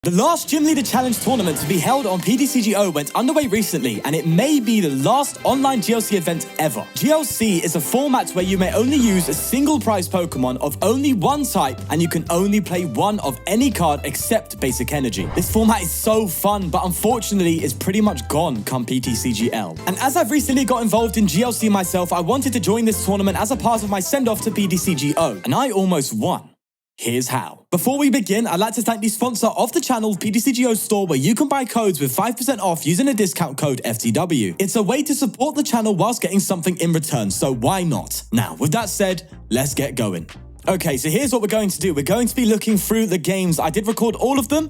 The last Gym Leader Challenge tournament to be held on PTCGO went underway recently, and it may be the last online GLC event ever. GLC is a format where you may only use a single prize Pokemon of only one type, and you can only play one of any card except Basic Energy. This format is so fun, but unfortunately is pretty much gone come PTCGL. And as I've recently got involved in GLC myself, I wanted to join this tournament as a part of my send-off to PTCGO, and I almost won. Here's how. Before we begin, I'd like to thank the sponsor of the channel, PTCGO Store, where you can buy codes with 5% off using a discount code FTW. It's a way to support the channel whilst getting something in return, so why not? Now, with that said, let's get going. Okay, so here's what we're going to do. We're going to be looking through the games. I did record all of them,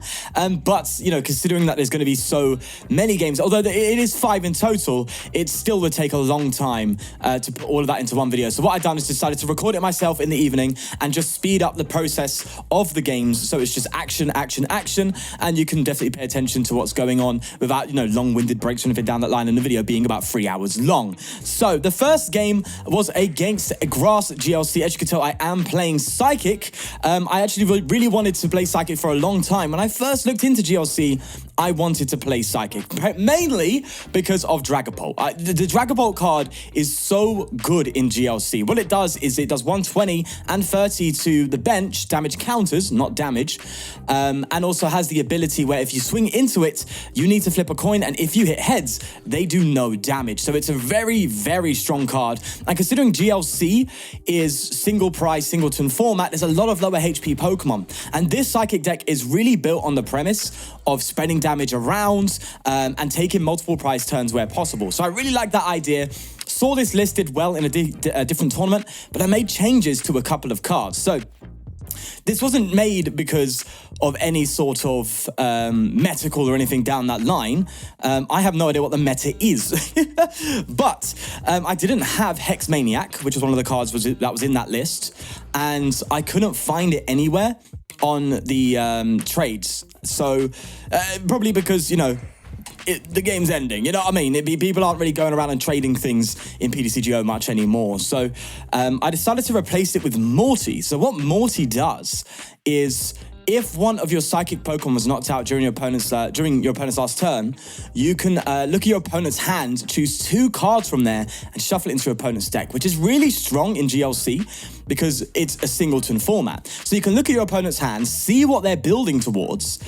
but, you know, considering that there's going to be so many games, although it is 5 in total, it still would take a long time to put all of that into one video. So what I've done is decided to record it myself in the evening and just speed up the process of the games. So it's just action, action, action, and you can definitely pay attention to what's going on without, you know, long-winded breaks or anything down that line, and the video being about 3 hours long. So the first game was against Grass GLC. As you can tell, I am playing Psychic. I actually really wanted to play Psychic for a long time. When I first looked into GLC, I wanted to play Psychic, mainly because of Dragapult. The Dragapult card is so good in GLC. What it does is it does 120 and 30 to the bench, damage counters, not damage, and also has the ability where if you swing into it, you need to flip a coin, and if you hit heads, they do no damage. So it's a very, very strong card. And considering GLC is single prize, singleton format, there's a lot of lower HP Pokemon. And this Psychic deck is really built on the premise of spreading damage around and taking multiple prize turns where possible. So I really like that idea. Saw this listed well in a different tournament, but I made changes to a couple of cards. So this wasn't made because of any sort of metacal or anything down that line. I have no idea what the meta is. But I didn't have Hex Maniac, which was one of the cards that was in that list, and I couldn't find it anywhere on the trades. So probably because, you know, the game's ending, you know what I mean? People aren't really going around and trading things in PTCGO much anymore. So I decided to replace it with Morty. So what Morty does is, if one of your Psychic Pokemon was knocked out during your opponent's last turn, you can look at your opponent's hand, choose 2 cards from there, and shuffle it into your opponent's deck, which is really strong in GLC because it's a singleton format. So you can look at your opponent's hand, see what they're building towards,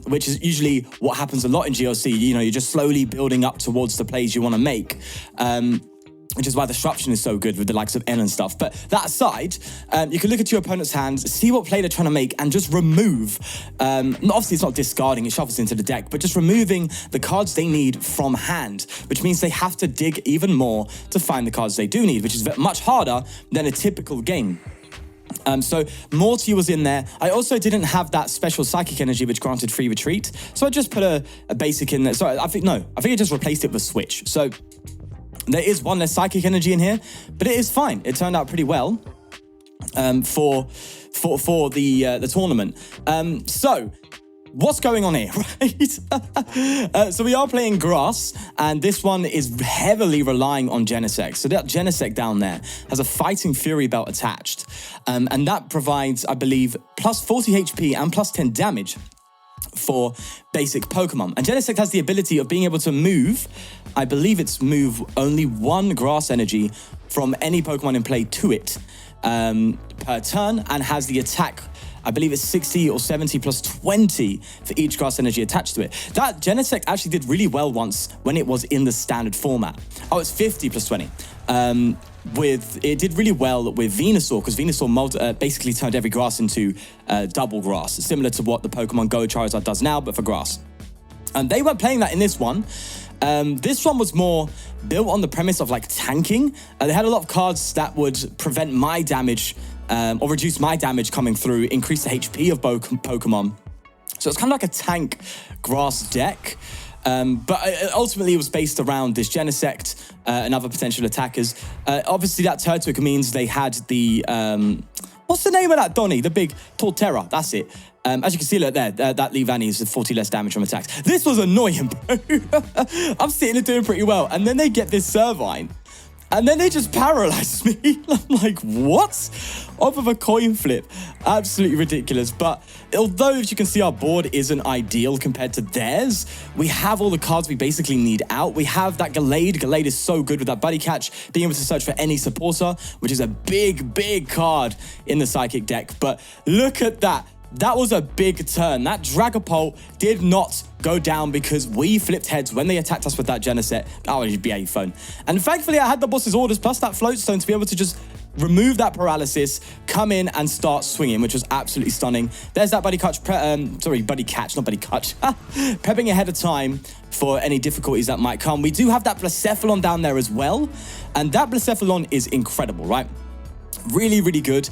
which is usually what happens a lot in GLC. You know, you're just slowly building up towards the plays you want to make. Which is why Disruption is so good with the likes of N and stuff. But that aside, you can look at your opponent's hands, see what play they're trying to make, and just remove, obviously it's not discarding, it shuffles into the deck, but just removing the cards they need from hand, which means they have to dig even more to find the cards they do need, which is much harder than a typical game. So Morty was in there. I also didn't have that special Psychic Energy which granted free retreat, so I just put a basic in there. Sorry, I think I just replaced it with Switch. So there is one less Psychic Energy in here, but it is fine. It turned out pretty well for the tournament. So what's going on here, right? So we are playing Grass, and this one is heavily relying on Genesect. So that Genesect down there has a Fighting Fury belt attached, and that provides, I believe, plus 40 HP and plus 10 damage for basic Pokemon. And Genesect has the ability of being able to move, I believe it's move only 1 Grass Energy from any Pokemon in play to it per turn, and has the attack, I believe it's 60 or 70 plus 20 for each Grass Energy attached to it. That Genesect actually did really well once when it was in the standard format. Oh, it's 50 plus 20. It did really well with Venusaur, because Venusaur basically turned every grass into double grass, similar to what the Pokemon Go Charizard does now, but for grass. And they weren't playing that in this one. This one was more built on the premise of like tanking. They had a lot of cards that would prevent my damage or reduce my damage coming through, increase the HP of Pokemon. So it's kind of like a tank grass deck. But ultimately it was based around this Genesect and other potential attackers. Obviously that Turtwig means they had the, what's the name of that Donny? The big Torterra, that's it. As you can see, look there, that Leavanny is 40 less damage from attacks. This was annoying, bro. I'm sitting there doing pretty well, and then they get this Servine. And then they just paralyzed me. I'm like, what? Off of a coin flip. Absolutely ridiculous. But although, as you can see, our board isn't ideal compared to theirs, we have all the cards we basically need out. We have that Gallade. Gallade is so good with that buddy catch, being able to search for any supporter, which is a big, big card in the Psychic deck. But look at that. That was a big turn. That Dragapult did not go down because we flipped heads when they attacked us with that Genesect. Oh, it'd be a phone. And thankfully, I had the boss's orders plus that float stone to be able to just remove that paralysis, come in and start swinging, which was absolutely stunning. There's that buddy catch, buddy catch, not buddy catch. Prepping ahead of time for any difficulties that might come. We do have that Blacephalon down there as well. And that Blacephalon is incredible, right? Really, really good,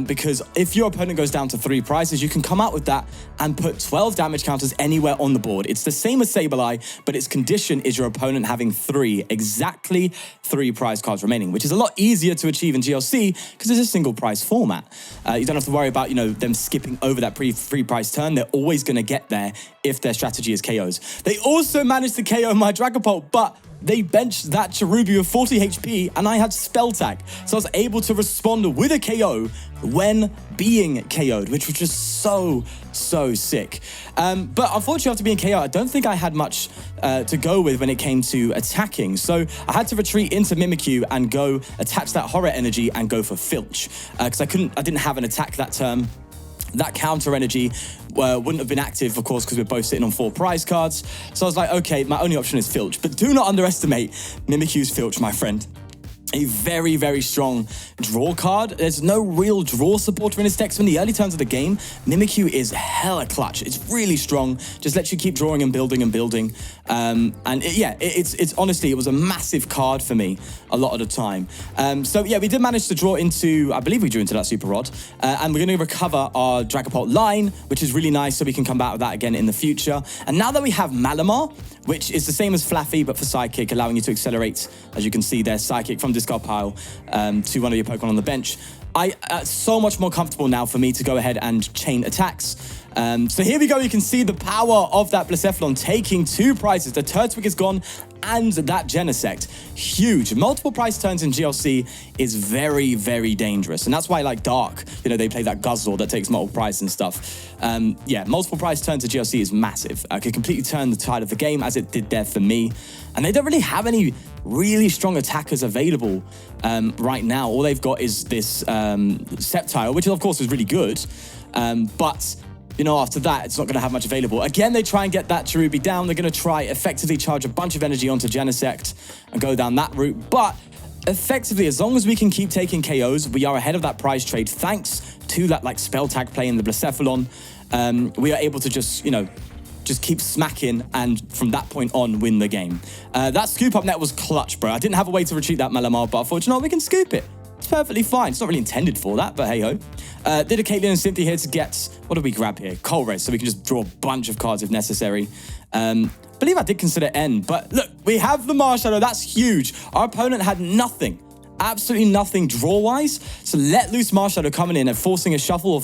because if your opponent goes down to 3 prizes, you can come out with that and put 12 damage counters anywhere on the board. It's the same as Sableye, but its condition is your opponent having exactly 3 prize cards remaining, which is a lot easier to achieve in GLC because it's a single prize format. You don't have to worry about, them skipping over that free prize turn. They're always going to get there if their strategy is KOs. They also managed to KO my Dragapult, but they benched that Cherubi with 40 HP and I had Spell Tag. So I was able to respond with a KO when being KO'd, which was just so sick. But unfortunately, after being KO'd, I don't think I had much to go with when it came to attacking. So I had to retreat into Mimikyu and go attach that Horror Energy and go for Filch. Because I didn't have an attack that turn. That counter energy wouldn't have been active, of course, because we're both sitting on 4 prize cards. So I was like, okay, my only option is Filch. But do not underestimate Mimikyu's Filch, my friend. A very, very strong draw card. There's no real draw supporter in his deck. So in the early turns of the game, Mimikyu is hella clutch. It's really strong. Just lets you keep drawing and building and building. It's honestly, it was a massive card for me a lot of the time. So yeah, we did manage to draw into, I believe we drew into that Super Rod. And we're going to recover our Dragapult line, which is really nice. So we can come back with that again in the future. And now that we have Malamar, which is the same as Flaffy, but for Psychic, allowing you to accelerate, as you can see there, Psychic from discard pile to one of your Pokemon on the bench. So much more comfortable now for me to go ahead and chain attacks. So here we go. You can see the power of that Blacephalon taking 2 prizes. The Turtwig is gone and that Genesect. Huge. Multiple prize turns in GLC is very, very dangerous. And that's why I like Dark. They play that Guzzle that takes multiple prizes and stuff. Yeah, multiple prize turns in GLC is massive. I could completely turn the tide of the game as it did there for me. And they don't really have any really strong attackers available right now. All they've got is this Sceptile, which of course is really good. But after that, it's not going to have much available. Again, they try and get that Cherubi down. They're going to try effectively charge a bunch of energy onto Genesect and go down that route. But effectively, as long as we can keep taking KOs, we are ahead of that prize trade thanks to that Spell Tag play in the Blacephalon. We are able to just keep smacking and from that point on win the game. That scoop up net was clutch, bro. I didn't have a way to retreat that Malamar, but unfortunately, we can scoop it. It's perfectly fine. It's not really intended for that, but hey-ho. Did a Caitlyn and Cynthia here to get, what do we grab here? Colress, so we can just draw a bunch of cards if necessary. Believe I did consider N, but look, we have the Marshadow. That's huge. Our opponent had nothing. Absolutely nothing draw-wise. So let loose Marshadow coming in and forcing a shuffle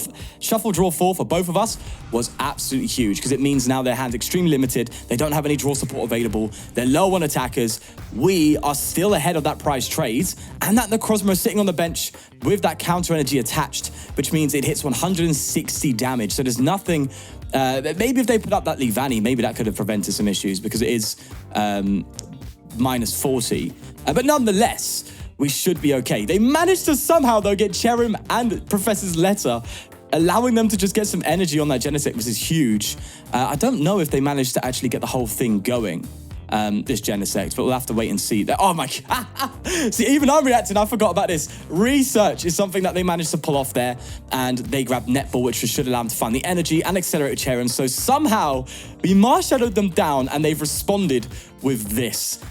draw 4 for both of us was absolutely huge because it means now their hand's extremely limited. They don't have any draw support available. They're low on attackers. We are still ahead of that prize trades, and that Necrozma is sitting on the bench with that counter energy attached, which means it hits 160 damage. So there's nothing. Maybe if they put up that Leavanny, maybe that could have prevented some issues because it is minus 40. But nonetheless, we should be okay. They managed to somehow, though, get Cherim and Professor's Letter, allowing them to just get some energy on that Genesect, which is huge. I don't know if they managed to actually get the whole thing going, this Genesect, but we'll have to wait and see. Oh my God. See, even I'm reacting. I forgot about this. Research is something that they managed to pull off there, and they grabbed Netball, which should allow them to find the energy and accelerate Cherim. So somehow we Marshadowed them down, and they've responded with this.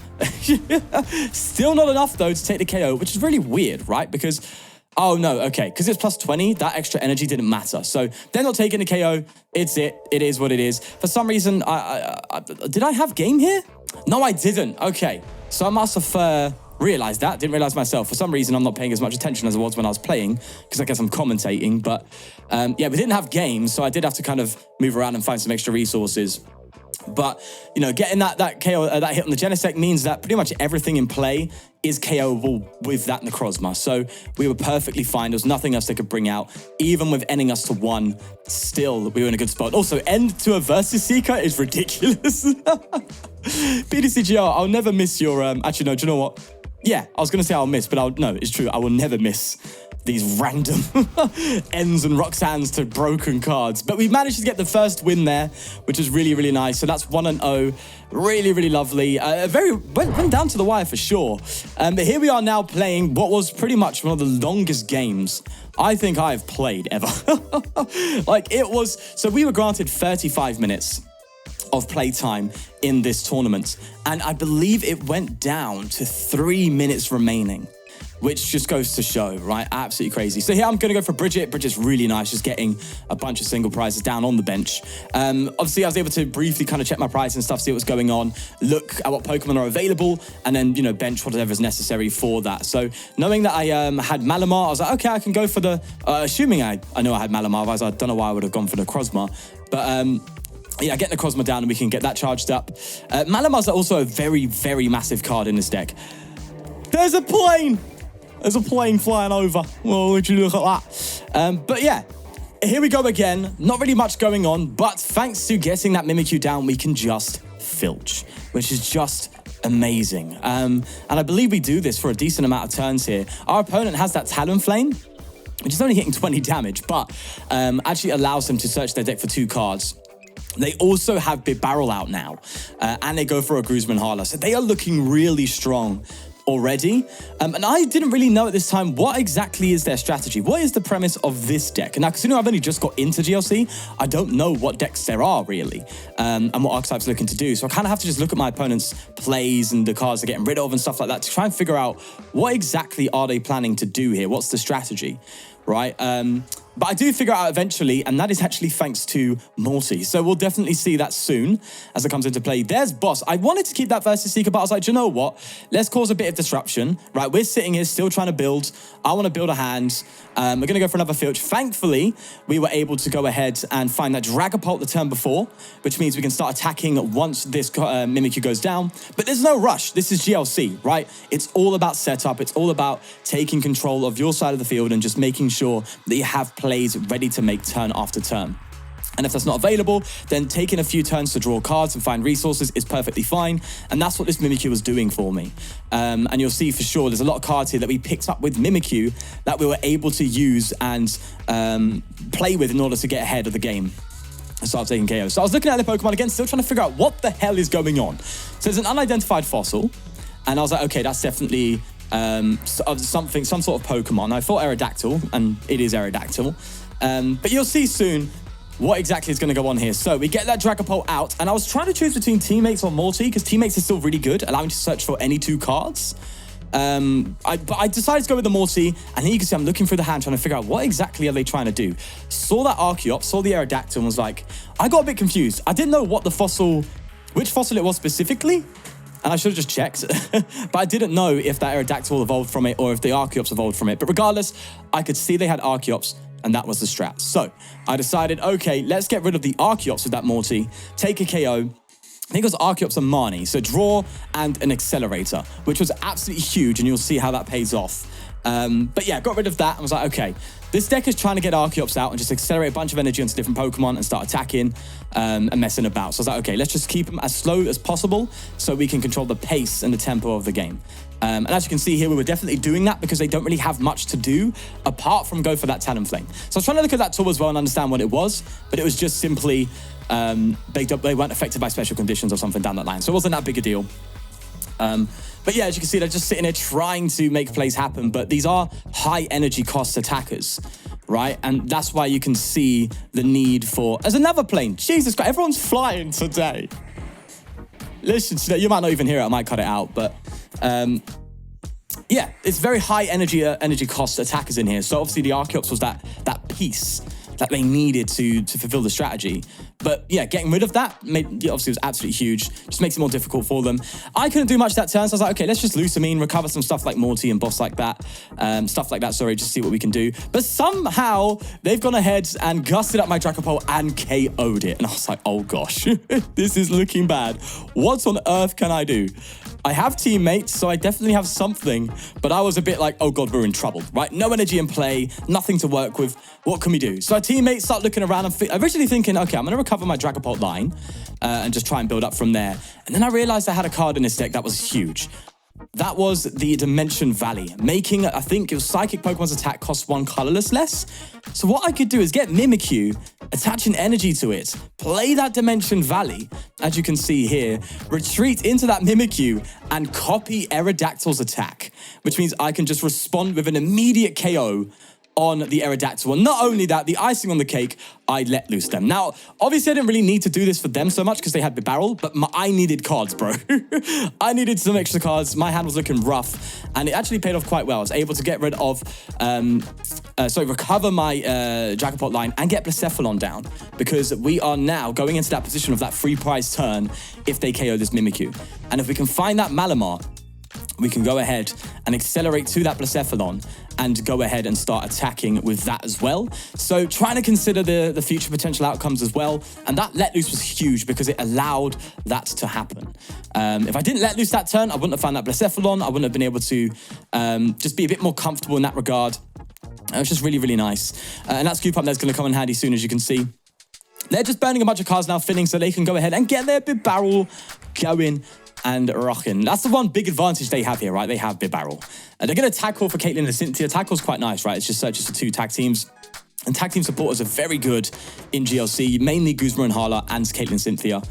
Still not enough, though, to take the KO, which is really weird, right? Because, oh no, okay, because it's plus 20, that extra energy didn't matter. So they're not taking the KO. It is what it is. For some reason, did I have game here? No, I didn't. Okay, so I must have realized that. Didn't realize myself. For some reason, I'm not paying as much attention as I was when I was playing, because I guess I'm commentating. But yeah, we didn't have games, so I did have to kind of move around and find some extra resources. But, you know, getting that KO, that hit on the Genesect means that pretty much everything in play is KOable with that Necrozma. So we were perfectly fine. There was nothing else they could bring out. Even with ending us to 1, still, we were in a good spot. Also, end to a Versus Seeker is ridiculous. PDCGO, I'll never miss your... actually, no, do you know what? Yeah, I was going to say I'll miss, but no, it's true. I will never miss these random ends and Roxannes to broken cards. But we managed to get the first win there, which is really, really nice. So that's 1-0. Really, really lovely. Went down to the wire for sure. But here we are now playing what was pretty much one of the longest games I think I have played ever. Like it was, so we were granted 35 minutes of playtime in this tournament. And I believe it went down to 3 minutes remaining, which just goes to show, right? Absolutely crazy. So here I'm going to go for Bridget. Bridget's really nice, just getting a bunch of single prizes down on the bench. Obviously, I was able to briefly kind of check my price and stuff, see what's going on, look at what Pokemon are available, and then, you know, bench whatever is necessary for that. So knowing that I had Malamar, I was like, okay, I can go for the... assuming I know I had Malamar, otherwise I don't know why I would have gone for the Necrozma. But... yeah, get the Necrozma down and we can get that charged up. Malamar's also a very, very massive card in this deck. There's a plane! There's a plane flying over. Oh, would you look at that? But yeah, here we go again. Not really much going on, but thanks to getting that Mimikyu down, we can just filch, which is just amazing. And I believe we do this for a decent amount of turns here. Our opponent has that Talonflame, which is only hitting 20 damage, but actually allows them to search their deck for 2 cards. They also have Big Barrel out now, and they go for a Gruzman Hala. So they are looking really strong already. And I didn't really know at this time what exactly is their strategy. What is the premise of this deck? And now, considering I've only just got into GLC, I don't know what decks there are really, and what archetypes are looking to do. So I kind of have to just look at my opponent's plays and the cards they're getting rid of and stuff like that to try and figure out what exactly are they planning to do here? What's the strategy, right? But I do figure out eventually, and that is actually thanks to Morty. So we'll definitely see that soon as it comes into play. There's Boss. I wanted to keep that Versus Seeker, but I was like, do you know what? Let's cause a bit of disruption, right? We're sitting here still trying to build. I want to build a hand. We're going to go for another filch. Thankfully, we were able to go ahead and find that Dragapult the turn before, which means we can start attacking once this Mimikyu goes down. But there's no rush. This is GLC, right? It's all about setup. It's all about taking control of your side of the field and just making sure that you have plays ready to make turn after turn. And if that's not available, then taking a few turns to draw cards and find resources is perfectly fine. And that's what this Mimikyu was doing for me. And you'll see for sure there's a lot of cards here that we picked up with Mimikyu that we were able to use and play with in order to get ahead of the game and start taking KO. So I was looking at the Pokemon again, still trying to figure out what the hell is going on. So there's an unidentified fossil. And I was like, okay, that's definitely some sort of Pokemon. I thought Aerodactyl, and it is Aerodactyl. But you'll see soon what exactly is going to go on here. So we get that Dragapult out, and I was trying to choose between Teammates or Morty, because Teammates is still really good, allowing you to search for any 2 cards. But I decided to go with the Morty, and here you can see I'm looking through the hand, trying to figure out what exactly are they trying to do. Saw that Archeops, saw the Aerodactyl, and was like, I got a bit confused. I didn't know what the fossil, which fossil it was specifically, and I should have just checked. But I didn't know if that Aerodactyl evolved from it or if the Archeops evolved from it. But regardless, I could see they had Archeops, and that was the strat. So I decided, okay, let's get rid of the Archeops with that Morty, take a KO. I think it was Archeops and Marnie. So draw and an Accelerator, which was absolutely huge, and you'll see how that pays off. But yeah, got rid of that and was like, okay, this deck is trying to get Archeops out and just accelerate a bunch of energy onto different Pokemon and start attacking and messing about. So I was like, okay, let's just keep them as slow as possible so we can control the pace and the tempo of the game. And as you can see here, we were definitely doing that because they don't really have much to do apart from go for that Talonflame. So I was trying to look at that tool as well and understand what it was, but it was just simply they weren't affected by special conditions or something down that line. So it wasn't that big a deal. But yeah, as you can see, they're just sitting there trying to make plays happen, but these are high energy cost attackers, right? And that's why you can see the need for... There's another plane. Jesus Christ, everyone's flying today. Listen, you might not even hear it. I might cut it out, but... yeah, it's very high energy cost attackers in here. So obviously the Archeops was that piece that they needed to fulfill the strategy. But yeah, getting rid of that obviously was absolutely huge. Just makes it more difficult for them. I couldn't do much that turn, so I was like, okay, let's just Lusamine, recover some stuff like Morty and boss like that. Just see what we can do. But somehow they've gone ahead and gusted up my Dragapult and KO'd it. And I was like, oh gosh, this is looking bad. What on earth can I do? I have teammates, so I definitely have something, but I was a bit like, oh god, we're in trouble, right? No energy in play, nothing to work with. What can we do? So our teammates start looking around and originally thinking, okay, I'm going to recover my Dragapult line and just try and build up from there. And then I realized I had a card in this deck that was huge. That was the Dimension Valley, making, I think it was Psychic Pokemon's attack cost 1 colorless less. So what I could do is get Mimikyu, attach an energy to it, play that Dimension Valley, as you can see here, retreat into that Mimikyu, and copy Aerodactyl's attack, which means I can just respond with an immediate KO on the Aerodactyl. And not only that, the icing on the cake, I let loose them. Now, obviously, I didn't really need to do this for them so much because they had the barrel, but I needed cards, bro. I needed some extra cards. My hand was looking rough, and it actually paid off quite well. I was able to get rid of, recover my Dragapult line and get Blacephalon down because we are now going into that position of that free prize turn if they KO this Mimikyu. And if we can find that Malamar, we can go ahead and accelerate to that Blacephalon and go ahead and start attacking with that as well. So trying to consider the future potential outcomes as well. And that let loose was huge because it allowed that to happen. If I didn't let loose that turn, I wouldn't have found that Blacephalon. I wouldn't have been able to just be a bit more comfortable in that regard. It was just really, really nice. And that scoop up there's going to come in handy soon, as you can see. They're just burning a bunch of cards now, filling, so they can go ahead and get their big barrel going and rocking. That's the one big advantage they have here, right? They have Big Barrel. And they're going to tackle for Caitlyn and Cynthia. Tackle's quite nice, right? It's just the 2 tag teams. And tag team supporters are very good in GLC, mainly Guzma and Hala and Caitlyn Cynthia.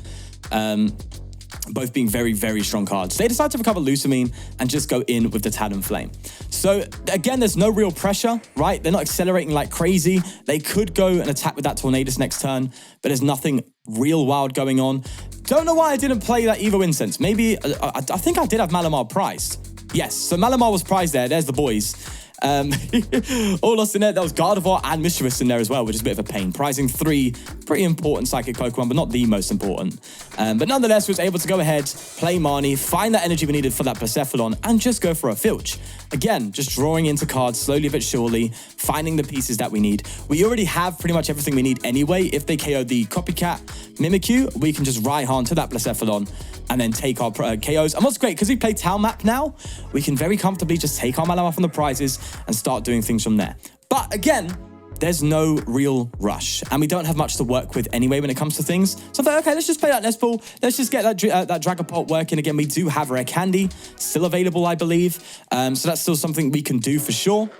Both being very, very strong cards. They decide to recover Lusamine and just go in with the Talonflame. So again, there's no real pressure, right? They're not accelerating like crazy. They could go and attack with that Tornadus next turn, but there's nothing real wild going on. Don't know why I didn't play that Evo Incense. Maybe, I think I did have Malamar prized. Yes, so Malamar was prized there. There's the boys. All lost in there. There was Gardevoir and Misdreavus in there as well, which is a bit of a pain. Prizing 3 pretty important Psychic Pokemon, but not the most important. But nonetheless, was able to go ahead, play Marnie, find that energy we needed for that Blacephalon, and just go for a Filch. Again, just drawing into cards slowly but surely, finding the pieces that we need. We already have pretty much everything we need anyway. If they KO the Copycat Mimikyu, we can just Raihan to that Blacephalon and then take our KOs. And what's great, because we play Tal Map now, we can very comfortably just take our Malamar from the prizes and start doing things from there. But again, there's no real rush, and we don't have much to work with anyway when it comes to things. So I thought, okay, let's just play that Nest Ball. Let's just get that Dragapult working again. We do have Rare Candy still available, I believe. So that's still something we can do for sure.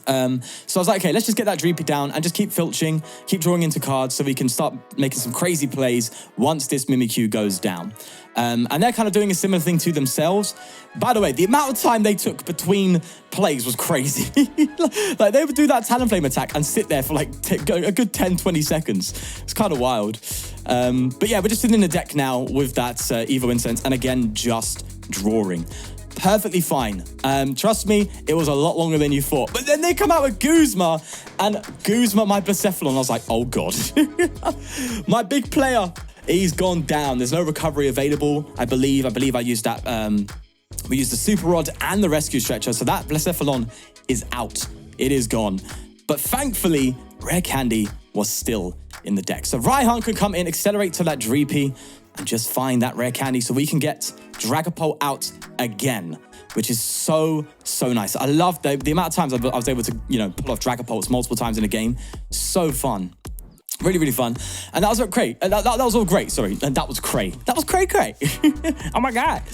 So I was like, okay, let's just get that Dreepy down and just keep filching, keep drawing into cards so we can start making some crazy plays once this Mimikyu goes down. And they're kind of doing a similar thing to themselves. By the way, the amount of time they took between plays was crazy. Like, they would do that Talonflame attack and sit there for like a good 10-20 seconds. It's kind of wild. But yeah, we're just sitting in the deck now with that Evo Incense, and again, just drawing. Perfectly fine. Trust me, it was a lot longer than you thought. But then they come out with Guzma, and Guzma, my Blacephalon. I was like, oh god. My big player, he's gone down. There's no recovery available, I believe. I used that. We used the Super Rod and the Rescue Stretcher, so that Blacephalon is out. It is gone. But thankfully, Rare Candy was still in the deck. So Raihan could come in, accelerate to that Dreepy, and just find that Rare Candy so we can get Dragapult out again, which is so nice. I love the amount of times I was able to, pull off Dragapults multiple times in a game. So fun. Really, really fun. And that was great. That was all great, sorry. And that was cray. That was cray. Oh my god.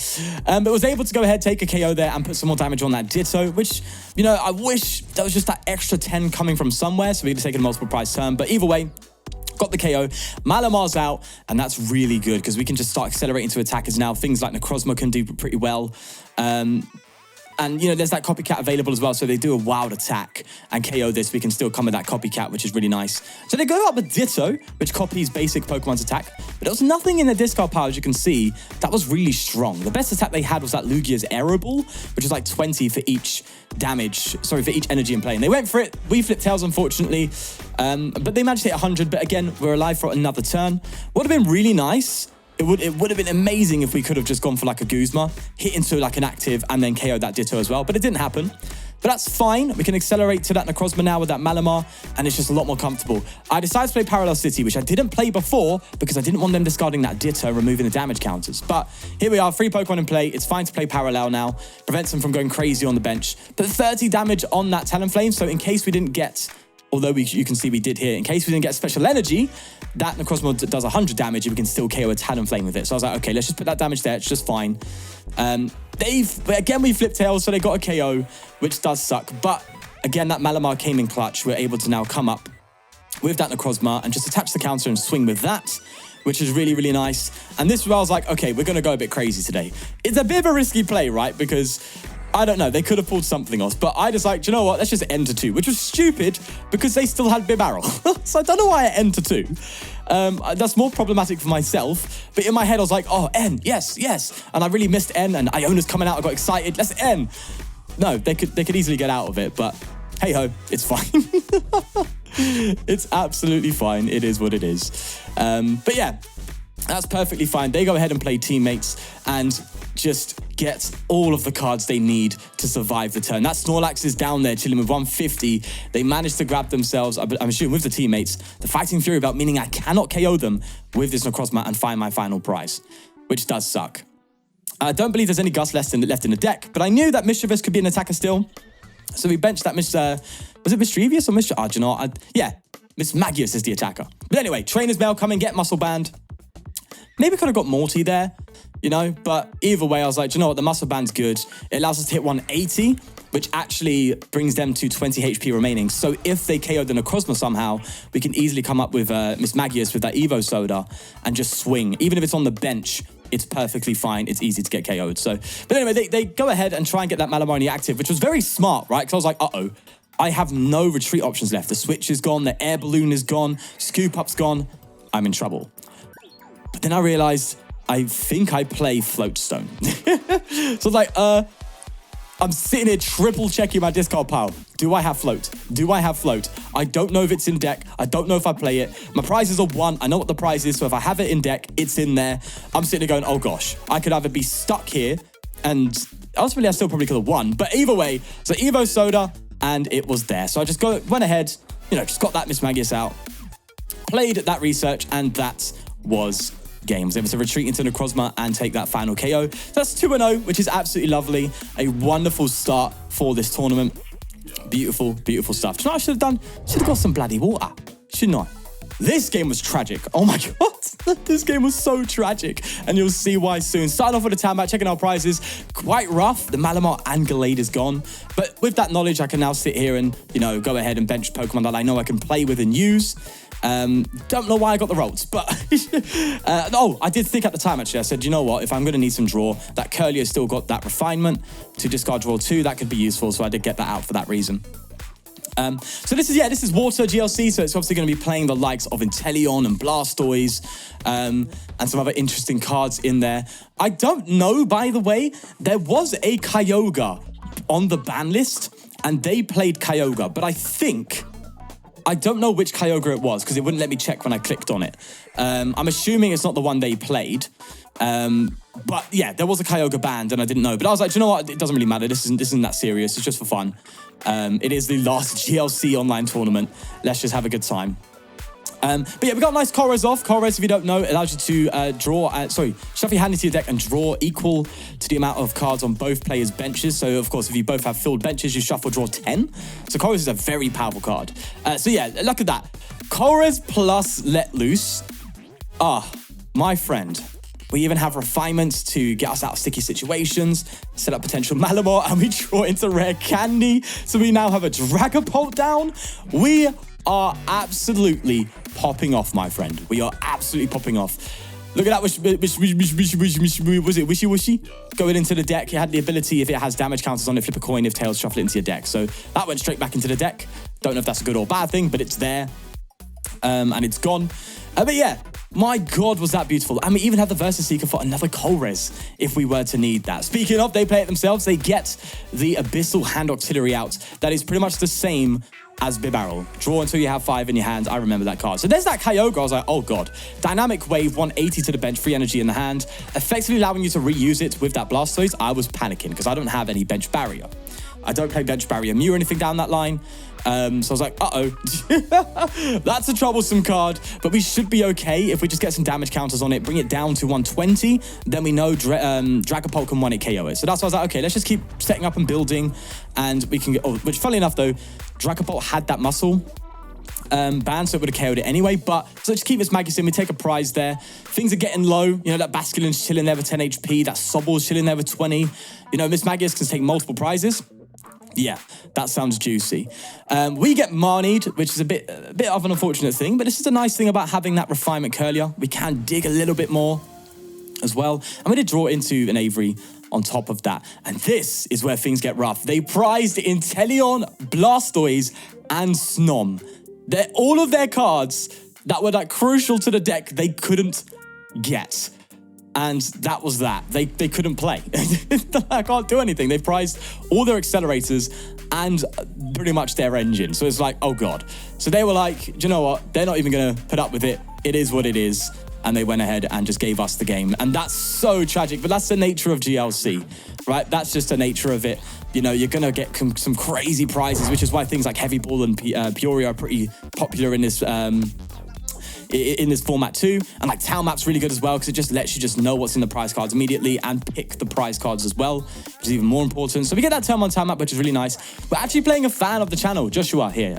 But was able to go ahead, take a KO there and put some more damage on that Ditto, which, I wish there was just that extra 10 coming from somewhere so we could have taken a multiple prize turn. But either way, got the KO. Malamar's out, and that's really good because we can just start accelerating to attackers now. Things like Necrozma can do pretty well. And, there's that Copycat available as well, so they do a wild attack and KO this. We can still come with that Copycat, which is really nice. So they go up with Ditto, which copies basic Pokemon's attack, But there was nothing in their discard pile, as you can see, that was really strong. The best attack they had was that Lugia's Air Ball, which is like 20 for each damage, sorry, for each energy in play. And they went for it. We flipped tails, unfortunately, but they managed to hit 100. But again, we're alive for another turn. Would have been really nice. It would have been amazing if we could have just gone for like a Guzma, hit into like an active, and then KO'd that Ditto as well. But it didn't happen. But that's fine. We can accelerate to that Necrozma now with that Malamar, and it's just a lot more comfortable. I decided to play Parallel City, which I didn't play before because I didn't want them discarding that Ditto, removing the damage counters. But here we are, 3 Pokemon in play. It's fine to play Parallel now. Prevents them from going crazy on the bench. But 30 damage on that Talonflame, so in case we didn't get... Although you can see we did here, in case we didn't get special energy, that Necrozma does 100 damage and we can still KO a Talonflame with it. So I was like, okay, let's just put that damage there. It's just fine. Again, we flipped tails, so they got a KO, which does suck. But again, that Malamar came in clutch. We're able to now come up with that Necrozma and just attach the counter and swing with that, which is really, really nice. And this is where I was like, okay, we're going to go a bit crazy today. It's a bit of a risky play, right? Because... I don't know, they could have pulled something else, but I just like, do you know what, let's just end to 2, which was stupid because they still had Bibarel. So I don't know why I end to 2. That's more problematic for myself, but in my head I was like, oh, N, yes, yes. And I really missed N, and Iona's coming out, I got excited, let's N. No, they could easily get out of it, but hey ho, it's fine. It's absolutely fine, it is what it is. But yeah, that's perfectly fine. They go ahead and play Teammates and just get all of the cards they need to survive the turn. That Snorlax is down there chilling with 150. They managed to grab themselves, I'm assuming with the Teammates, the Fighting Fury belt, meaning I cannot KO them with this Necrozma and find my final prize, which does suck. I don't believe there's any Gust left in the deck, but I knew that Misdreavus could be an attacker still. So we benched that was it Misdreavus or Misdreavus? Oh, do you know what? Yeah, Mismagius is the attacker. But anyway, Trainers Mail, come and get Muscle Band. Maybe could have got Morty there, you know, but either way, I was like, do you know what, the Muscle Band's good. It allows us to hit 180, which actually brings them to 20 HP remaining. So if they KO the Necrozma somehow, we can easily come up with Mismagius with that Evosoda and just swing. Even if it's on the bench, it's perfectly fine. It's easy to get KO'd. So, but anyway, they go ahead and try and get that Malamar on the active, which was very smart, right? Because I was like, uh-oh, I have no retreat options left. The Switch is gone, the Air Balloon is gone, Scoop Up's gone. I'm in trouble. But then I realized I think I play Floatstone. So I was like, I'm sitting here triple checking my discard pile. Do I have Float? Do I have Float? I don't know if it's in deck. I don't know if I play it. My prizes are 1. I know what the prize is, so if I have it in deck, it's in there. I'm sitting there going, oh gosh, I could either be stuck here, and ultimately I still probably could have won. But either way, so Evosoda, and it was there. So I just went ahead, you know, just got that Mismagius out, played that research, and that was games. Able to retreat into Necrozma and take that final KO. That's 2-0, which is absolutely lovely. A wonderful start for this tournament. Beautiful, beautiful stuff. Do you know what I should have done? Should have got some bloody water. Shouldn't I? This game was tragic. Oh my God. This game was so tragic. And you'll see why soon. Starting off with the town match, checking our prizes. Quite rough. The Malamar and Gallade is gone. But with that knowledge, I can now sit here and, you know, go ahead and bench Pokemon that I know I can play with and use. Don't know why I got the Ralts, but oh, I did think at the time, actually, I said, you know what, if I'm going to need some draw, that Kirlia still got that refinement to discard draw 2, that could be useful, so I did get that out for that reason. So this is Water GLC, so it's obviously going to be playing the likes of Inteleon and Blastoise, and some other interesting cards in there. I don't know, by the way, there was a Kyogre on the ban list, and they played Kyogre, but I don't know which Kyogre it was because it wouldn't let me check when I clicked on it. I'm assuming it's not the one they played. But yeah, there was a Kyogre banned and I didn't know. But I was like, do you know what? It doesn't really matter. This isn't that serious. It's just for fun. It is the last GLC online tournament. Let's just have a good time. But yeah, we got nice Colress off. Colress, if you don't know, allows you to shuffle your hand into your deck and draw equal to the amount of cards on both players' benches. So, of course, if you both have filled benches, you shuffle, draw 10. So Colress is a very powerful card. So yeah, look at that. Colress plus Let Loose. Ah, my friend. We even have refinements to get us out of sticky situations, set up potential Malamar, and we draw into rare candy. So we now have a Dragapult down. We are absolutely popping off, my friend. We are absolutely popping off. Look at that, was it Wishy Wishy? Going into the deck, it had the ability, if it has damage counters on it, flip a coin, if tails, shuffle it into your deck. So that went straight back into the deck. Don't know if that's a good or bad thing, but it's there. And it's gone. But yeah, My God, was that beautiful. And we even have the Versus Seeker for another Colress if we were to need that. Speaking of, they play it themselves. They get the Abyssal Hand Auxiliary out. That is pretty much the same as Bibarel. Draw until you have 5 in your hand. I remember that card. So there's that Kyogre. I was like, oh God. Dynamic Wave, 180 to the bench, free energy in the hand, effectively allowing you to reuse it with that Blastoise. I was panicking because I don't have any bench barrier. I don't play bench barrier Mew or anything down that line. So I was like, uh-oh. That's a troublesome card, but we should be okay if we just get some damage counters on it, bring it down to 120, then we know Dragapult can 1-hit KO it. So that's why I was like, okay, let's just keep setting up and building, and we can get, which funnily enough though, Dragapult had that muscle ban, so it would have KO'd it anyway, but so just keep Mismagius in, we take a prize there. Things are getting low, you know, that Basculin's chilling there with 10 HP, that Sobble's chilling there with 20. You know, Mismagius can take multiple prizes. Yeah, that sounds juicy. We get Marnied, which is a bit of an unfortunate thing, but this is a nice thing about having that Refinement Kirlia. We can dig a little bit more as well. I'm going to draw into an Avery on top of that. And this is where things get rough. They prized Inteleon, Blastoise, and Snom. All of their cards that were like crucial to the deck, they couldn't get. And that was that. They couldn't play. I can't do anything. They prized all their accelerators and pretty much their engine. So it's like, oh God. So they were like, do you know what? They're not even going to put up with it. It is what it is. And they went ahead and just gave us the game. And that's so tragic. But that's the nature of GLC, right? That's just the nature of it. You know, you're going to get some crazy prizes, which is why things like Heavy Ball and Peoria are pretty popular in this format too. And like Town Map's really good as well because it just lets you just know what's in the prize cards immediately and pick the prize cards as well, which is even more important. So we get that Turn 1 Town Map, which is really nice. We're actually playing a fan of the channel, Joshua here,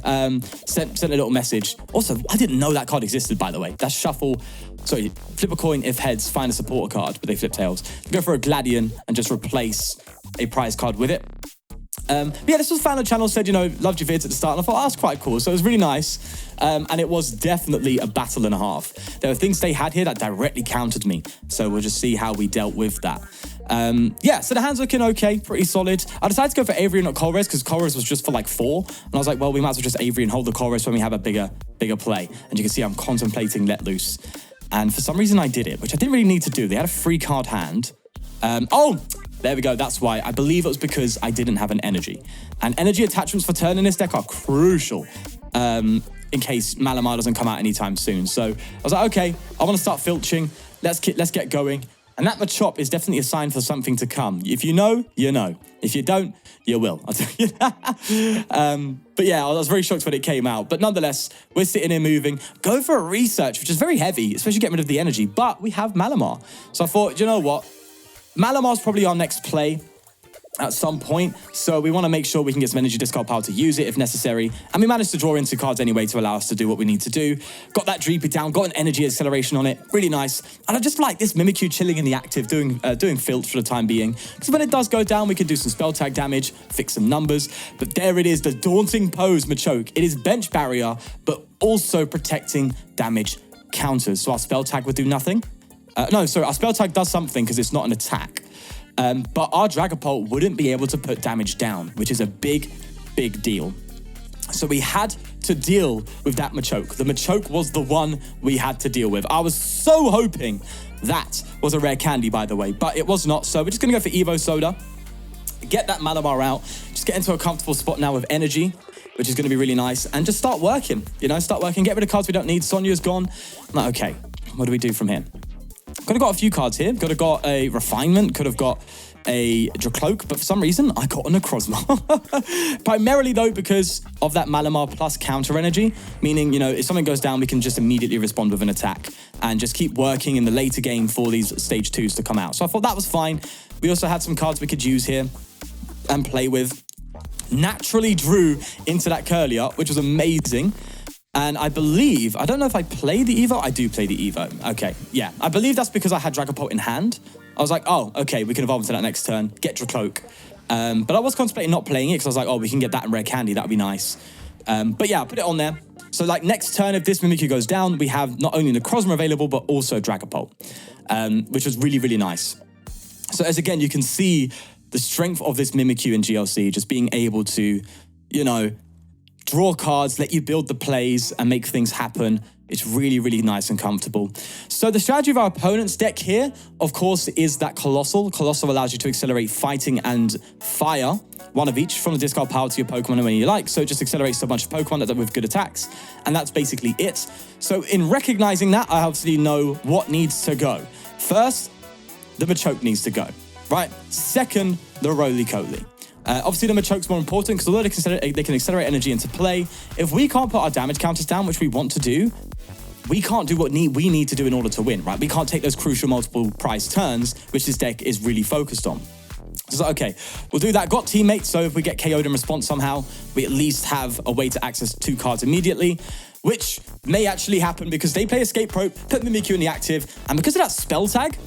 sent a little message. Also, I didn't know that card existed, by the way. That's flip a coin if heads, find a supporter card, but they flip tails. Go for a Gladion and just replace a prize card with it. But yeah, this was a fan of the channel, said, you know, loved your vids at the start, and I thought, oh, that's quite cool. So it was really nice. And it was definitely a battle and a half. There were things they had here that directly countered me. So we'll just see how we dealt with that. Yeah, so the hand's looking okay, pretty solid. I decided to go for Avery and not Colress because Colress was just for like 4. And I was like, well, we might as well just Avery and hold the Colress when we have a bigger play. And you can see I'm contemplating Let Loose. And for some reason I did it, which I didn't really need to do. They had a 3-card hand. There we go, that's why. I believe it was because I didn't have an energy. And energy attachments for turn in this deck are crucial in case Malamar doesn't come out anytime soon. So I was like, okay, I want to start filching. Let's get going. And that Machop is definitely a sign for something to come. If you know, you know. If you don't, you will. I'll tell you that. But yeah, I was very shocked when it came out. But nonetheless, we're sitting here moving. Go for a research, which is very heavy, especially getting rid of the energy. But we have Malamar. So I thought, you know what? Malamar's probably our next play at some point, so we want to make sure we can get some energy discard power to use it if necessary, and we managed to draw into cards anyway to allow us to do what we need to do. Got that Dreepy down, got an energy acceleration on it, really nice, and I just like this Mimikyu chilling in the active, doing filch for the time being, because when it does go down, we can do some spell tag damage, fix some numbers, but there it is, the daunting pose Machoke. It is bench barrier, but also protecting damage counters, so our spell tag would do nothing. Our spell tag does something because it's not an attack. But our Dragapult wouldn't be able to put damage down, which is a big, big deal. So we had to deal with that Machoke. The Machoke was the one we had to deal with. I was so hoping that was a rare candy, by the way, but it was not. So we're just going to go for Evosoda, get that Malamar out, just get into a comfortable spot now with energy, which is going to be really nice, and just start working, get rid of cards we don't need. Sonia's gone. I'm like, okay, what do we do from here? Could have got a few cards here. Could have got a Refinement. Could have got a Drakloak. But for some reason, I got a Necrozma. Primarily, though, because of that Malamar plus counter energy. Meaning, if something goes down, we can just immediately respond with an attack. And just keep working in the later game for these stage 2s to come out. So I thought that was fine. We also had some cards we could use here and play with. Naturally drew into that Kirlia, which was amazing. And I believe, I don't know if I play the Evo. I do play the Evo. Okay, yeah. I believe that's because I had Dragapult in hand. I was like, oh, okay, we can evolve into that next turn, get Drakloak. But I was contemplating not playing it because I was like, oh, we can get that in rare candy. That'd be nice. But yeah, I put it on there. So like next turn, if this Mimikyu goes down, we have not only Necrozma available, but also Dragapult, which was really, really nice. So as again, you can see the strength of this Mimikyu in GLC, just being able to, draw cards, let you build the plays and make things happen It's really, really nice and comfortable. So the strategy of our opponent's deck here, of course, is that Colossal. Colossal allows you to accelerate Fighting and Fire, one of each, from the discard pile to your Pokemon when you like. So it just accelerates a bunch of Pokemon that with good attacks. And that's basically it. So in recognizing that, I obviously know what needs to go. First, the Machoke needs to go, right? Second, the Roly-Coly. Obviously, the Machoke's more important because although they can accelerate energy into play, if we can't put our damage counters down, which we want to do, we can't do what we need to do in order to win, right? We can't take those crucial multiple price turns, which this deck is really focused on. So, okay, we'll do that. Got teammates, so if we get KO'd in response somehow, we at least have a way to access 2 cards immediately, which may actually happen because they play Escape Rope, put Mimikyu in the active, and because of that spell tag,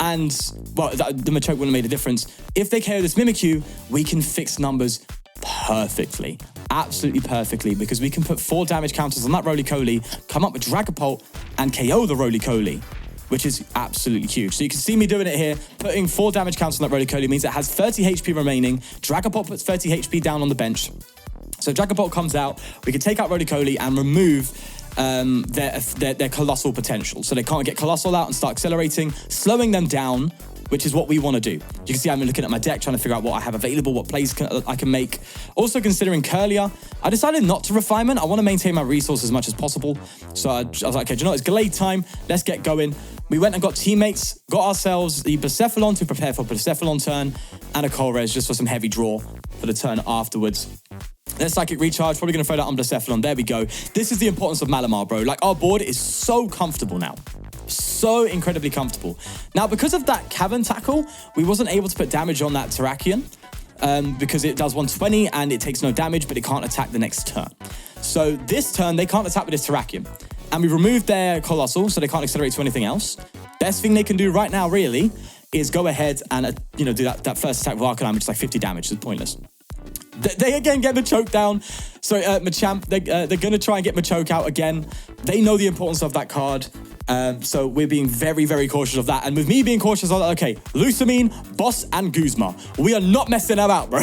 and, well, the Machoke wouldn't have made a difference. If they KO this Mimikyu, we can fix numbers perfectly. Absolutely perfectly, because we can put 4 damage counters on that Roly-Coly, come up with Dragapult, and KO the Roly-Coly, which is absolutely huge. So you can see me doing it here. Putting 4 damage counters on that Roly-Coly means it has 30 HP remaining. Dragapult puts 30 HP down on the bench. So Dragapult comes out. We can take out Roly-Coly and remove their Colossal potential. So they can't get Colossal out and start accelerating, slowing them down, which is what we want to do. You can see I'm looking at my deck, trying to figure out what I have available, what plays I can make. Also considering Kirlia, I decided not to refinement. I want to maintain my resources as much as possible. So I was like, okay, do you know what? It's Gallade time. Let's get going. We went and got teammates, got ourselves the Blacephalon to prepare for Blacephalon turn, and a Colress just for some heavy draw for the turn afterwards. Then Psychic Recharge, probably going to throw that on Blacephalon. There we go. This is the importance of Malamar, bro. Like, our board is so comfortable now. So incredibly comfortable. Now, because of that Cavern Tackle, we wasn't able to put damage on that Terrakion because it does 120 and it takes no damage, but it can't attack the next turn. So this turn, they can't attack with this Terrakion. And we removed their Colossal, so they can't accelerate to anything else. Best thing they can do right now, really, is go ahead and, do that first attack with Arcanine, which is like 50 damage. It's pointless. They again get Machoke down. Sorry, Machamp, they're going to try and get Machoke out again. They know the importance of that card. So we're being very, very cautious of that. And with me being cautious, I'm like, okay, Lusamine, Boss, and Guzma. We are not messing them out, bro.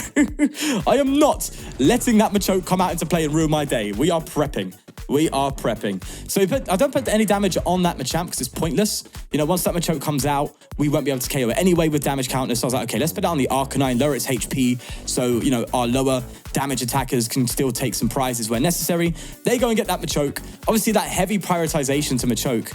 I am not letting that Machoke come out into play and ruin my day. We are prepping. We are prepping. So I don't put any damage on that Machamp because it's pointless. Once that Machoke comes out, we won't be able to KO it anyway with damage counters. So I was like, okay, let's put it on the Arcanine, lower its HP. So, our lower damage attackers can still take some prizes where necessary. They go and get that Machoke. Obviously, that heavy prioritization to Machoke,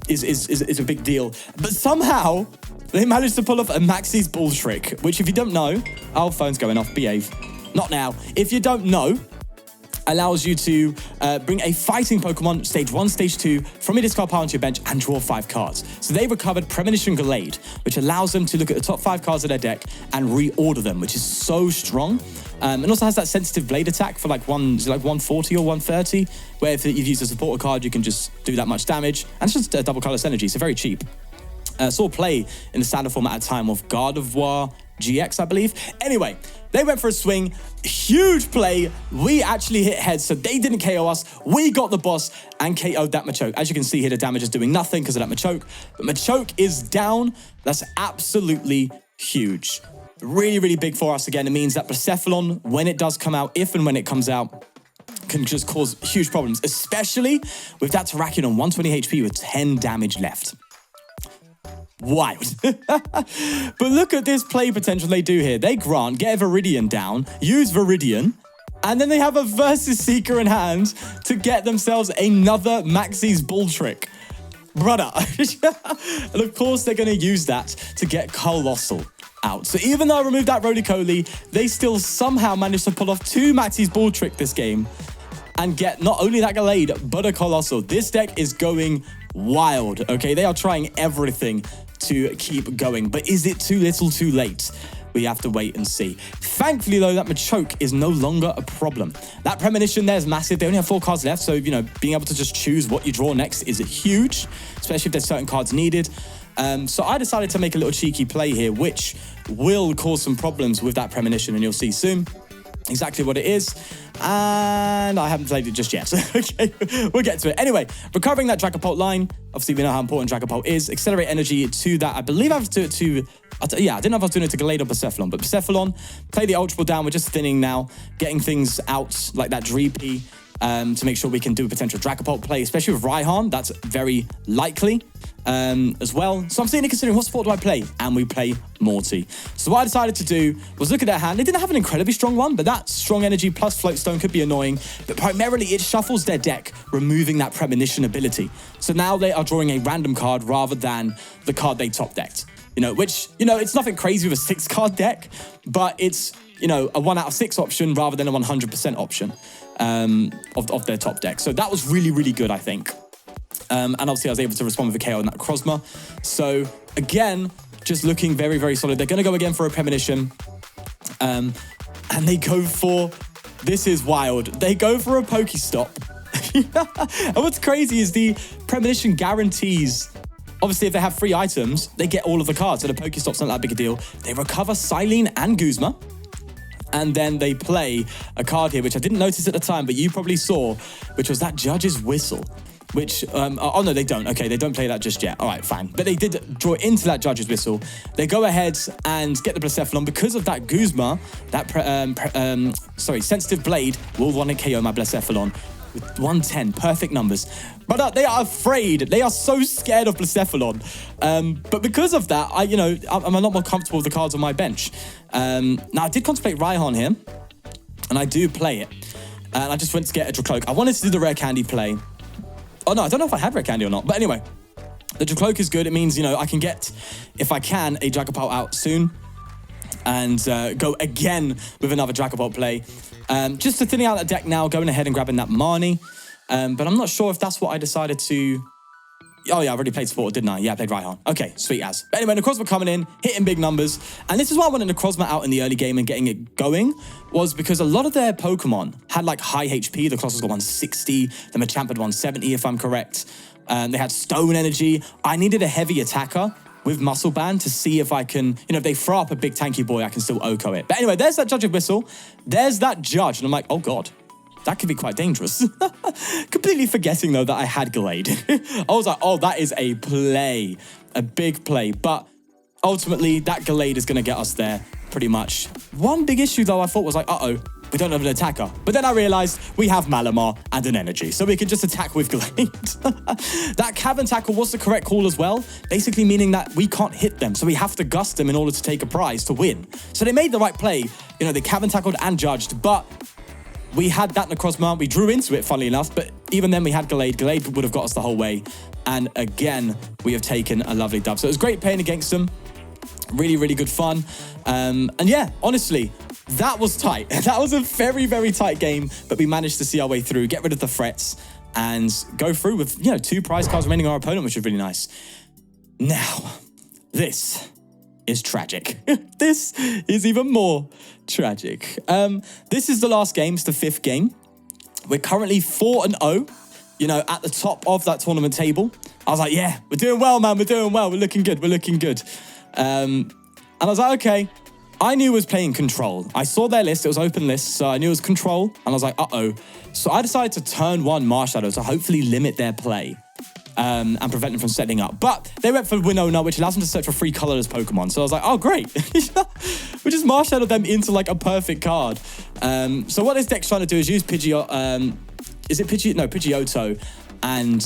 is a big deal. But somehow, they managed to pull off a Maxie's Bull Trick, which if you don't know, our phone's going off, behave. Not now. If you don't know, allows you to bring a fighting Pokemon, stage 1, stage 2, from your discard pile onto your bench and draw 5 cards. So they recovered Premonition Gallade, which allows them to look at the top 5 cards of their deck and reorder them, which is so strong. And also has that sensitive blade attack for like 140 or 130, where if you've used a supporter card, you can just do that much damage. And it's just a double colorless energy, so very cheap. Saw play in the standard format at a time of Gardevoir GX, I believe. Anyway, they went for a swing. Huge play. We actually hit heads, so they didn't KO us. We got the boss and KO'd that Machoke. As you can see here, the damage is doing nothing because of that Machoke. But Machoke is down. That's absolutely huge. Really, really big for us. Again, it means that Blacephalon, when it does come out, if and when it comes out, can just cause huge problems, especially with that Terrakion on 120 HP with 10 damage left. Wild. But look at this play potential they do here. They grant, get a Viridian down, use Viridian, and then they have a Versus Seeker in hand to get themselves another Maxie's Bull Trick. Brother. And of course, they're going to use that to get Colossal out. So even though I removed that Roly-Coly, they still somehow managed to pull off 2 Maxie's Bull Trick this game and get not only that Gallade, but a Colossal. This deck is going wild, okay? They are trying everything to keep going. But is it too little too late? We have to wait and see. Thankfully, though, that Machoke is no longer a problem. That Premonition there is massive. They only have 4 cards left, so, being able to just choose what you draw next is huge, especially if there's certain cards needed. So I decided to make a little cheeky play here, which will cause some problems with that Premonition, and you'll see soon exactly what it is. And I haven't played it just yet. Okay, we'll get to it. Anyway, recovering that Dragapult line. Obviously, we know how important Dragapult is. Accelerate energy to that. I believe I have to do it to... I didn't know if I was doing it to Gallade or Blacephalon, but Blacephalon, play the Ultra Ball down. We're just thinning now, getting things out like that Dreepy. to make sure we can do a potential Dragapult play, especially with Raihan. That's very likely as well. So I'm sitting here considering what support do I play? And we play Morty. So what I decided to do was look at their hand. They didn't have an incredibly strong one, but that strong energy plus Floatstone could be annoying. But primarily it shuffles their deck, removing that premonition ability. So now they are drawing a random card rather than the card they top decked. Which, it's nothing crazy with a 6-card deck, but it's, a 1 out of 6 option rather than a 100% option of their top deck. So that was really, really good, I think. And obviously I was able to respond with a KO on that Necrozma. So again, just looking very, very solid. They're going to go again for a premonition. And they go for, this is wild. They go for a Pokestop. And what's crazy is the premonition guarantees, obviously, if they have 3 items, they get all of the cards. So the Pokestop's not that big a deal. They recover Silene and Guzma. And then they play a card here, which I didn't notice at the time, but you probably saw, which was that Judge's Whistle. Which, oh no, they don't. Okay, they don't play that just yet. All right, fine. But they did draw into that Judge's Whistle. They go ahead and get the Blacephalon. Because of that Guzma, that, Sensitive Blade will want to KO my Blacephalon. With 110, perfect numbers. But they are afraid. They are so scared of Blacephalon. But because of that, I'm a lot more comfortable with the cards on my bench. Now, I did contemplate Raihan here, and I do play it. And I just went to get a Drakloak. I wanted to do the Rare Candy play. Oh, no, I don't know if I had Rare Candy or not. But anyway, the Drakloak is good. It means, I can get, if I can, a Dragapult out soon. And go again with another Dragapult play. Just to thinning out that deck now, going ahead and grabbing that Marnie. But I'm not sure if that's what I decided to... Oh, yeah, I already played Sport, didn't I? Yeah, I played Raihan. Okay, sweet as. But anyway, Necrozma coming in, hitting big numbers. And this is why I wanted Necrozma out in the early game and getting it going, was because a lot of their Pokemon had, high HP. The Colossus got 160. The Machamp had 170, if I'm correct. They had Stone Energy. I needed a heavy attacker with Muscle Band to see if I can, if they throw up a big tanky boy, I can still OHKO it. But anyway, there's that Judge's Whistle. There's that Judge. And I'm like, oh, God. That could be quite dangerous. Completely forgetting, though, that I had Gallade. I was like, oh, that is a play. A big play. But ultimately, that Gallade is going to get us there, pretty much. One big issue, though, I thought was uh-oh, we don't have an attacker. But then I realized we have Malamar and an energy, so we can just attack with Gallade. That Cavern Tackle was the correct call as well, basically meaning that we can't hit them, so we have to gust them in order to take a prize to win. So they made the right play. They Cavern Tackled and judged, but we had that Necrozma. We drew into it, funnily enough, but even then we had Gallade. Gallade would have got us the whole way. And again, we have taken a lovely dub. So it was great playing against them. Really, really good fun. And yeah, honestly, that was tight. That was a very, very tight game, but we managed to see our way through, get rid of the threats, and go through with, 2 prize cards remaining on our opponent, which is really nice. Now, this is tragic. This is even more tragic. This is the last game. It's the 5th game. We're currently 4-0, at the top of that tournament table. I was like, yeah, we're doing well, man. We're doing well. We're looking good. We're looking good. And I was like, okay. I knew it was playing Control. I saw their list. It was open list, so I knew it was Control. And I was like, uh-oh. So I decided to turn 1 Marshadow to hopefully limit their play. And prevent them from setting up. But they went for Winona, which allows them to search for 3 colorless Pokemon. So I was like, oh, great. We just Marshadowed them into a perfect card. So what this deck's trying to do is use Pidgeotto. Is it Pidgeotto? No, Pidgeotto. And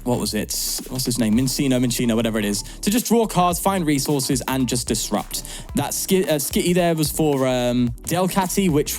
what was it? What's his name? Minccino, whatever it is. To just draw cards, find resources, and just disrupt. That Skitty there was for Delcatty, which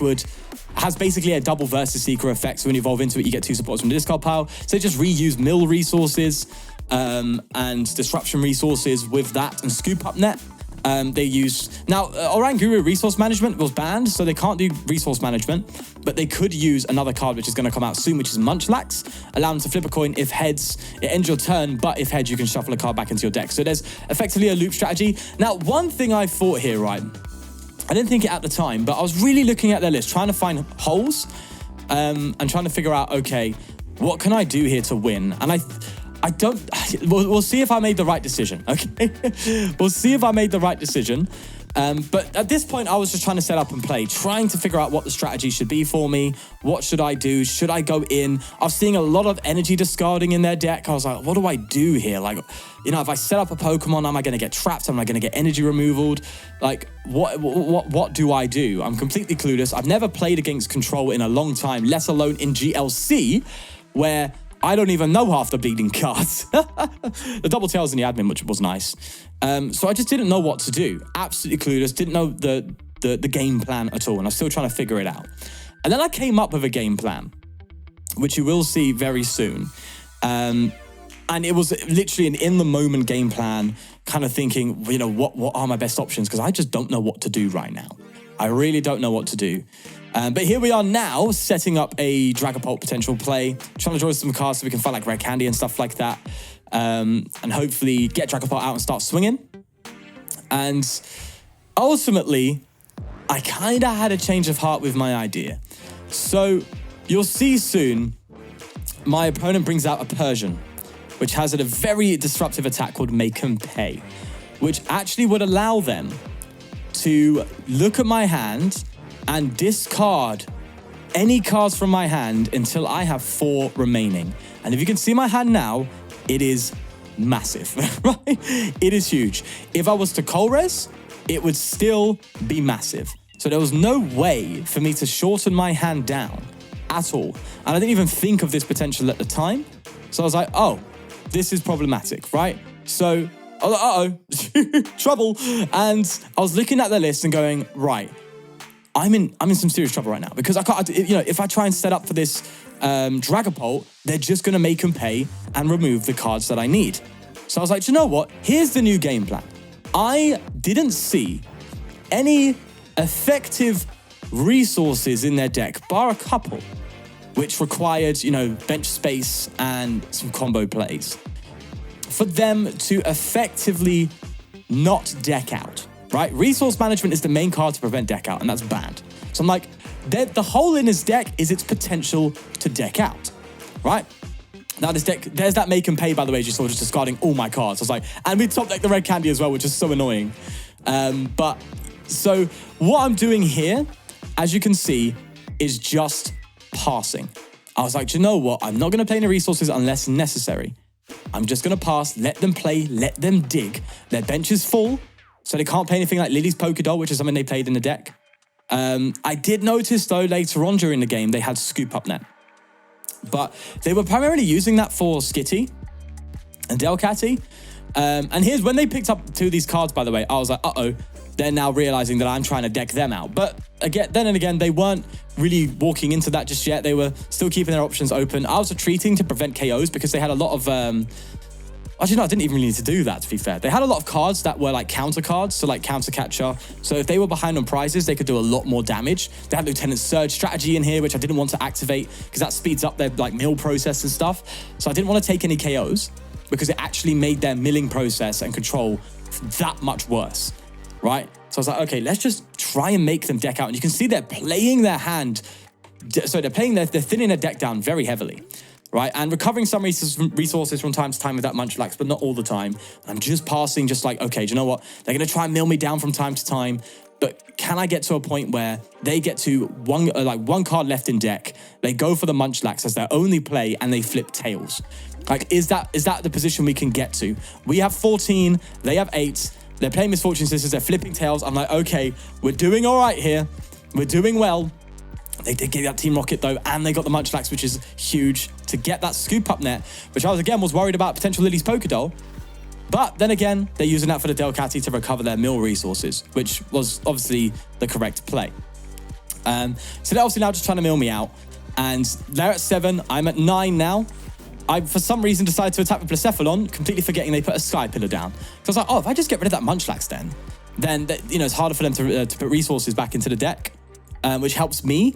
has basically a double Versus Seeker effect. So when you evolve into it, you get 2 supports from the discard pile. So just reuse mill resources and disruption resources with that and scoop up net. They use... Now, Oranguru Resource Management was banned, so they can't do resource management, but they could use another card which is going to come out soon, which is Munchlax. Allow them to flip a coin. If heads, it ends your turn, but if heads, you can shuffle a card back into your deck. So there's effectively a loop strategy. Now, one thing I thought here, right, I didn't think it at the time, but I was really looking at their list, trying to find holes and trying to figure out, okay, what can I do here to win? And I don't... We'll see if I made the right decision, okay? We'll see if I made the right decision. But at this point, I was just trying to set up and play, trying to figure out what the strategy should be for me. What should I do? Should I go in? I was seeing a lot of energy discarding in their deck. I was like, what do I do here? Like, you know, if I set up a Pokemon, am I going to get trapped? Am I going to get energy removaled? Like, what do I do? I'm completely clueless. I've never played against control in a long time, let alone in GLC, where I don't even know half the bleeding cards. The double tails in the admin, which was nice. So I just didn't know what to do. Absolutely clueless. Didn't know the game plan at all. And I'm still trying to figure it out. And then I came up with a game plan, which you will see very soon. And it was literally an in-the-moment game plan, kind of thinking, you know, what are my best options? Because I just don't know what to do right now. I really don't know what to do. But here we are now, setting up a Dragapult potential play, trying to draw some cards so we can find like rare candy and stuff like that, and hopefully get Dragapult out and start swinging. And ultimately, I kind of had a change of heart with my idea. So you'll see soon, my opponent brings out a Persian, which has a very disruptive attack called Make 'em Pay, which actually would allow them to look at my hand and discard any cards from my hand until I have 4 remaining. And if you can see my hand now, it is massive, right? It is huge. If I was to Colress, it would still be massive. So there was no way for me to shorten my hand down at all. And I didn't even think of this potential at the time. So I was like, oh, this is problematic, right? So, trouble. And I was looking at the list and going, right, I'm in some serious trouble right now because I can't, you know, if I try and set up for this Dragapult, they're just going to make them pay and remove the cards that I need. So I was like, do you know what? Here's the new game plan. I didn't see any effective resources in their deck, bar a couple, which required, you know, bench space and some combo plays, for them to effectively not deck out. Right? Resource management is the main card to prevent deck out, and that's banned. So I'm like, the hole in his deck is its potential to deck out, right? Now this deck, there's that Make 'em Pay, by the way, as you saw, just discarding all my cards. I was like, and we top deck the red candy as well, which is so annoying. But so what I'm doing here, as you can see, is just passing. I was like, do you know what? I'm not going to play any resources unless necessary. I'm just going to pass, let them play, let them dig. Their bench is full. So they can't play anything like Lily's Pokédoll, which is something they played in the deck. I did notice, though, later on during the game, they had Scoop Up Net. But they were primarily using that for Skitty and Delcatty. And here's when they picked up 2 of these cards, by the way, I was like, uh-oh, they're now realizing that I'm trying to deck them out. But again, then and again, they weren't really walking into that just yet. They were still keeping their options open. I was retreating to prevent KOs because they had a lot of... Actually, no, I didn't even really need to do that, to be fair. They had a lot of cards that were like counter cards, so like counter catcher. So if they were behind on prizes, they could do a lot more damage. They had Lieutenant Surge strategy in here, which I didn't want to activate because that speeds up their like mill process and stuff. So I didn't want to take any KOs because it actually made their milling process and control that much worse, right? So I was like, okay, let's just try and make them deck out. And you can see they're playing their hand. So they're thinning their deck down very heavily. Right, and recovering some resources from time to time with that Munchlax, but not all the time. I'm just passing, just like, okay, do you know what? They're going to try and mill me down from time to time, but can I get to a point where they get to one card left in deck, they go for the Munchlax as their only play, and they flip tails? Like, is that the position we can get to? We have 14, they have 8. They're playing Misfortune Sisters, they're flipping tails. I'm like, okay, we're doing all right here. We're doing well. They did get that Team Rocket, though, and they got the Munchlax, which is huge, to get that Scoop Up Net, which I was worried about potential Lily's Pokédoll. But then again, they're using that for the Delcatty to recover their mill resources, which was obviously the correct play. So they're obviously now just trying to mill me out. And they're at 7, I'm at 9 now. I, for some reason, decided to attack with Blacephalon, completely forgetting they put a Sky Pillar down. So I was like, oh, if I just get rid of that Munchlax then you know, it's harder for them to put resources back into the deck, which helps me.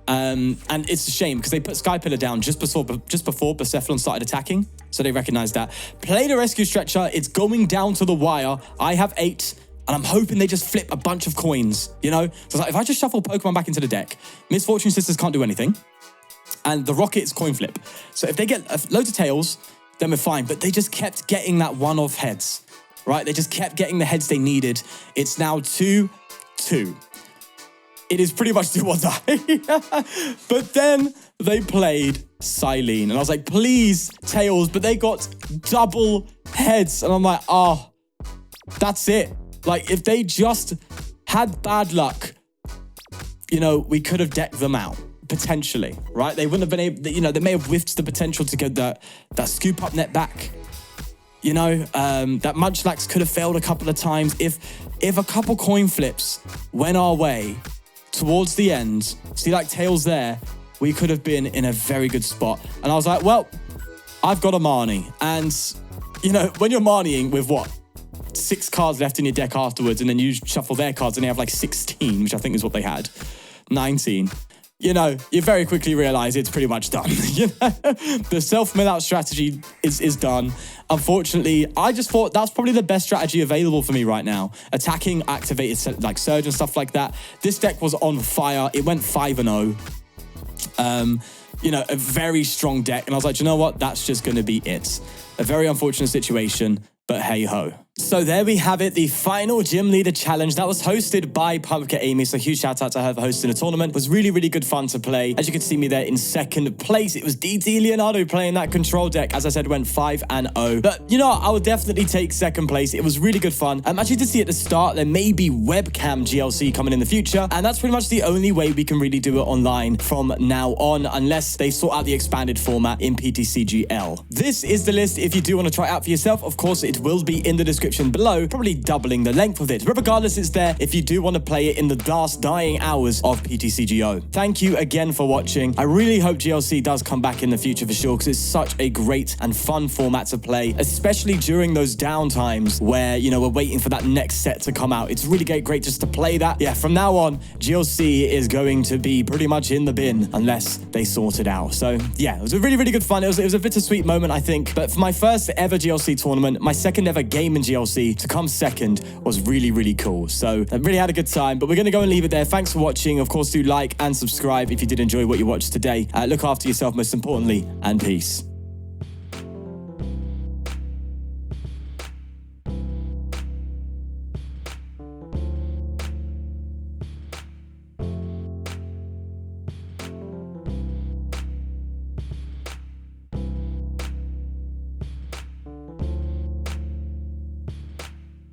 And it's a shame because they put Sky Pillar down just before Blacephalon started attacking. So they recognized that. Play the Rescue Stretcher. It's going down to the wire. I have 8, and I'm hoping they just flip a bunch of coins, you know? So it's like, if I just shuffle Pokemon back into the deck, Misfortune Sisters can't do anything. And the Rocket's coin flip. So if they get loads of tails, then we're fine. But they just kept getting that one-off heads. right? They just kept getting the heads they needed. It's now 2-2. It is pretty much do or die. But then they played Silene. And I was like, please, Tails. But they got double heads. And I'm like, oh, that's it. Like, if they just had bad luck, you know, we could have decked them out. Potentially, right? They wouldn't have been able, you know, they may have whiffed the potential to get that scoop up net back. You know, that Munchlax could have failed a couple of times. If a couple coin flips went our way towards the end, see like Tails there, we could have been in a very good spot. And I was like, well, I've got a Marnie. And, you know, when you're Marnieing with what? 6 cards left in your deck afterwards, and then you shuffle their cards and they have like 16, which I think is what they had. 19. You know, you very quickly realize it's pretty much done. You know? The self-mill out strategy is done. Unfortunately, I just thought that's probably the best strategy available for me right now. Attacking activated like Surge and stuff like that. This deck was on fire. It went 5-0. You know, a very strong deck. And I was like, you know what? That's just going to be it. A very unfortunate situation, but hey ho. So there we have it, the final Gym Leader Challenge that was hosted by Pumpkin Amy. So huge shout out to her for hosting the tournament. It was really, really good fun to play. As you can see me there in second place, it was DT Leonardo playing that control deck. As I said, went 5-0. But you know, I would definitely take second place. It was really good fun. As you did see at the start, there may be webcam GLC coming in the future. And that's pretty much the only way we can really do it online from now on, unless they sort out the expanded format in PTCGL. This is the list. If you do want to try it out for yourself, of course, it will be in the description below, probably doubling the length of it. But regardless, it's there if you do want to play it in the last dying hours of PTCGO. Thank you again for watching. I really hope GLC does come back in the future for sure, because it's such a great and fun format to play, especially during those down times where, you know, we're waiting for that next set to come out. It's really great just to play that. Yeah, from now on, GLC is going to be pretty much in the bin unless they sort it out. So yeah, it was a really good fun. It was a bittersweet moment, I think. But for my first ever GLC tournament, my second ever game in GLC, to come second was really cool. So I really had a good time, but we're going to go and leave it there. Thanks for watching. Of course, do like and subscribe if you did enjoy what you watched today. Look after yourself most importantly, and peace.